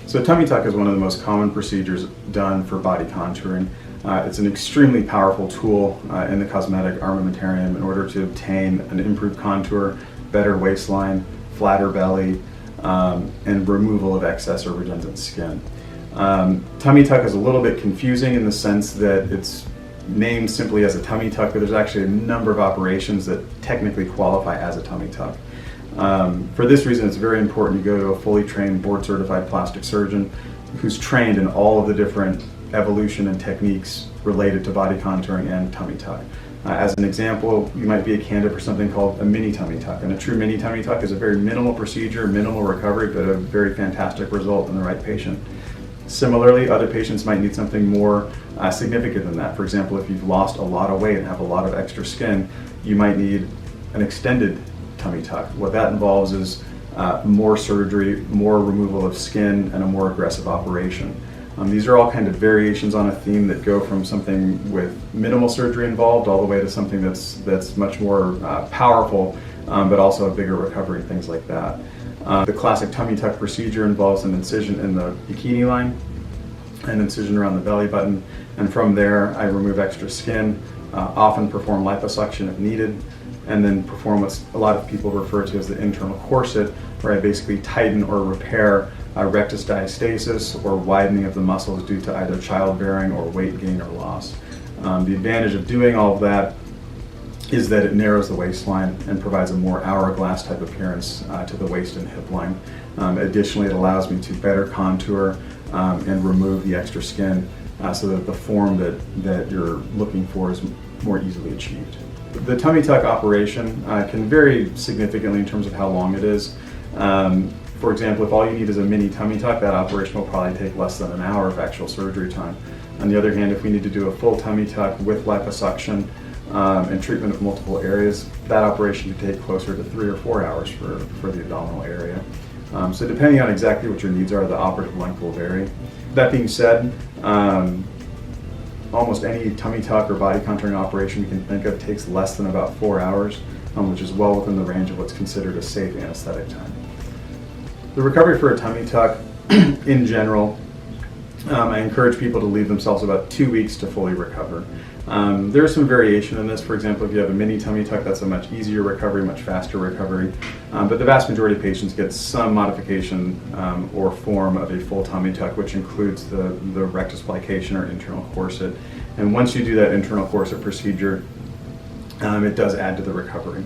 So tummy tuck is one of the most common procedures done for body contouring. It's an extremely powerful tool in the cosmetic armamentarium in order to obtain an improved contour, better waistline, flatter belly, and removal of excess or redundant skin. Tummy tuck is a little bit confusing in the sense that it's named simply as a tummy tuck, but there's actually a number of operations that technically qualify as a tummy tuck. For this reason, it's very important to go to a fully trained, board-certified plastic surgeon who's trained in all of the different evolution and techniques related to body contouring and tummy tuck. As an example, you might be a candidate for something called a mini tummy tuck. And a true mini tummy tuck is a very minimal procedure, minimal recovery, but a very fantastic result in the right patient. Similarly, other patients might need something more significant than that. For example, if you've lost a lot of weight and have a lot of extra skin, you might need an extended tummy tuck. What that involves is more surgery, more removal of skin, and a more aggressive operation. These are all kind of variations on a theme that go from something with minimal surgery involved all the way to something that's much more powerful, but also a bigger recovery, things like that. The classic tummy tuck procedure involves an incision in the bikini line, an incision around the belly button, and from there I remove extra skin, often perform liposuction if needed, and then perform what a lot of people refer to as the internal corset, where I basically tighten or repair rectus diastasis or widening of the muscles due to either childbearing or weight gain or loss. The advantage of doing all of that is that it narrows the waistline and provides a more hourglass type appearance to the waist and hip line. Additionally, it allows me to better contour and remove the extra skin so that the form that you're looking for is more easily achieved. The tummy tuck operation can vary significantly in terms of how long it is. For example, if all you need is a mini tummy tuck, that operation will probably take less than an hour of actual surgery time. On the other hand, if we need to do a full tummy tuck with liposuction and treatment of multiple areas, that operation could take closer to 3 or 4 hours for the abdominal area. So depending on exactly what your needs are, the operative length will vary. That being said, almost any tummy tuck or body contouring operation you can think of takes less than about 4 hours, which is well within the range of what's considered a safe anesthetic time. The recovery for a tummy tuck, in general, I encourage people to leave themselves about 2 weeks to fully recover. There is some variation in this. For example, if you have a mini tummy tuck, that's a much easier recovery, much faster recovery. But the vast majority of patients get some modification or form of a full tummy tuck, which includes the rectus plication or internal corset. And once you do that internal corset procedure, it does add to the recovery.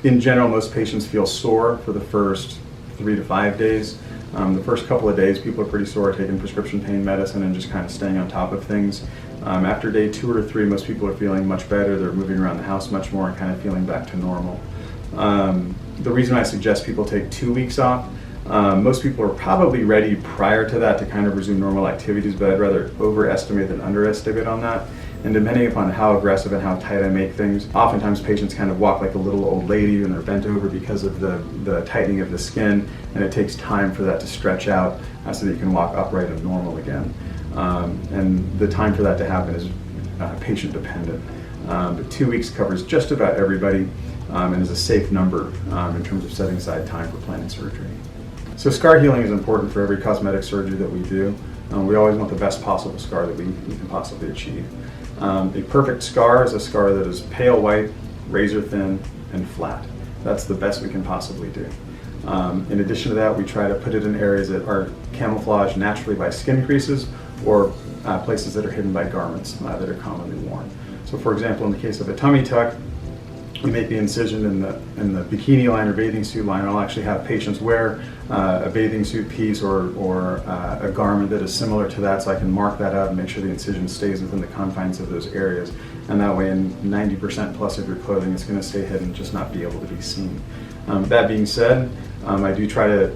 In general, most patients feel sore for the first 3 to 5 days. The first couple of days, people are pretty sore, taking prescription pain medicine and just kind of staying on top of things. After day 2 or 3, most people are feeling much better. They're moving around the house much more and kind of feeling back to normal. The reason I suggest people take 2 weeks off, most people are probably ready prior to that to kind of resume normal activities, but I'd rather overestimate than underestimate on that. And depending upon how aggressive and how tight I make things, oftentimes patients kind of walk like a little old lady and they're bent over because of the tightening of the skin, and it takes time for that to stretch out so that you can walk upright and normal again. And the time for that to happen is patient dependent. But 2 weeks covers just about everybody and is a safe number in terms of setting aside time for planning surgery. So scar healing is important for every cosmetic surgery that we do. We always want the best possible scar that we can possibly achieve. A perfect scar is a scar that is pale white, razor thin, and flat. That's the best we can possibly do. In addition to that, we try to put it in areas that are camouflaged naturally by skin creases or places that are hidden by garments that are commonly worn. So for example, in the case of a tummy tuck, we make the incision in the bikini line or bathing suit line. I'll actually have patients wear a bathing suit piece or a garment that is similar to that, so I can mark that out and make sure the incision stays within the confines of those areas. And that way, in 90% plus of your clothing, it's going to stay hidden, just not be able to be seen. That being said, I do try to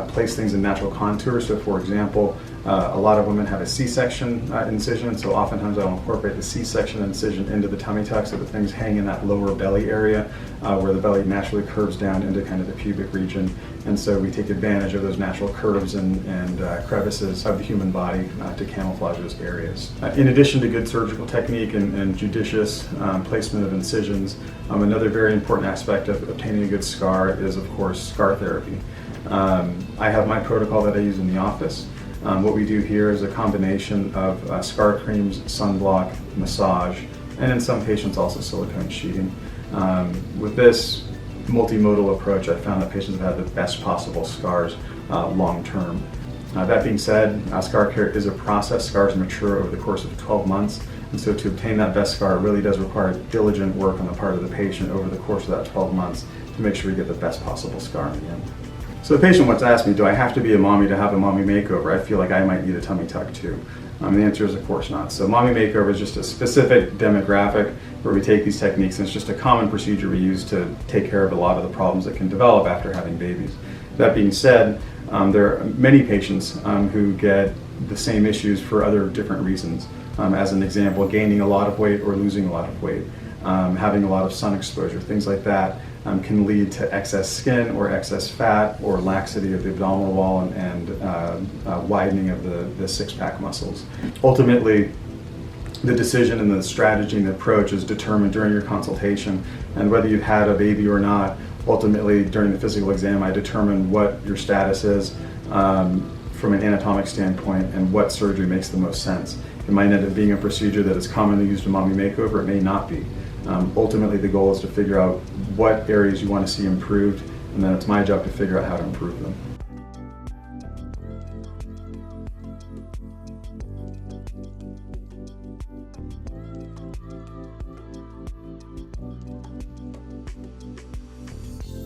place things in natural contour. So for example, a lot of women have a C-section incision, so oftentimes I'll incorporate the C-section incision into the tummy tuck so that things hang in that lower belly area where the belly naturally curves down into kind of the pubic region. And so we take advantage of those natural curves and crevices of the human body to camouflage those areas. In addition to good surgical technique and judicious placement of incisions, another very important aspect of obtaining a good scar is, of course, scar therapy. I have my protocol that I use in the office. What we do here is a combination of scar creams, sunblock, massage, and in some patients also silicone sheeting. With this multimodal approach, I found that patients have had the best possible scars long term. That being said, scar care is a process. Scars mature over the course of 12 months, and so to obtain that best scar really does require diligent work on the part of the patient over the course of that 12 months to make sure we get the best possible scar in the end. So the patient once asked me, do I have to be a mommy to have a mommy makeover? I feel like I might need a tummy tuck too. The answer is of course not. So mommy makeover is just a specific demographic where we take these techniques, and it's just a common procedure we use to take care of a lot of the problems that can develop after having babies. That being said, there are many patients who get the same issues for other different reasons. As an example, gaining a lot of weight or losing a lot of weight, having a lot of sun exposure, things like that can lead to excess skin or excess fat or laxity of the abdominal wall and widening of the six-pack muscles. Ultimately, the decision and the strategy and the approach is determined during your consultation, and whether you've had a baby or not, ultimately during the physical exam I determine what your status is from an anatomic standpoint and what surgery makes the most sense. It might end up being a procedure that is commonly used in mommy makeover, it may not be. Ultimately the goal is to figure out what areas you want to see improved, and then it's my job to figure out how to improve them.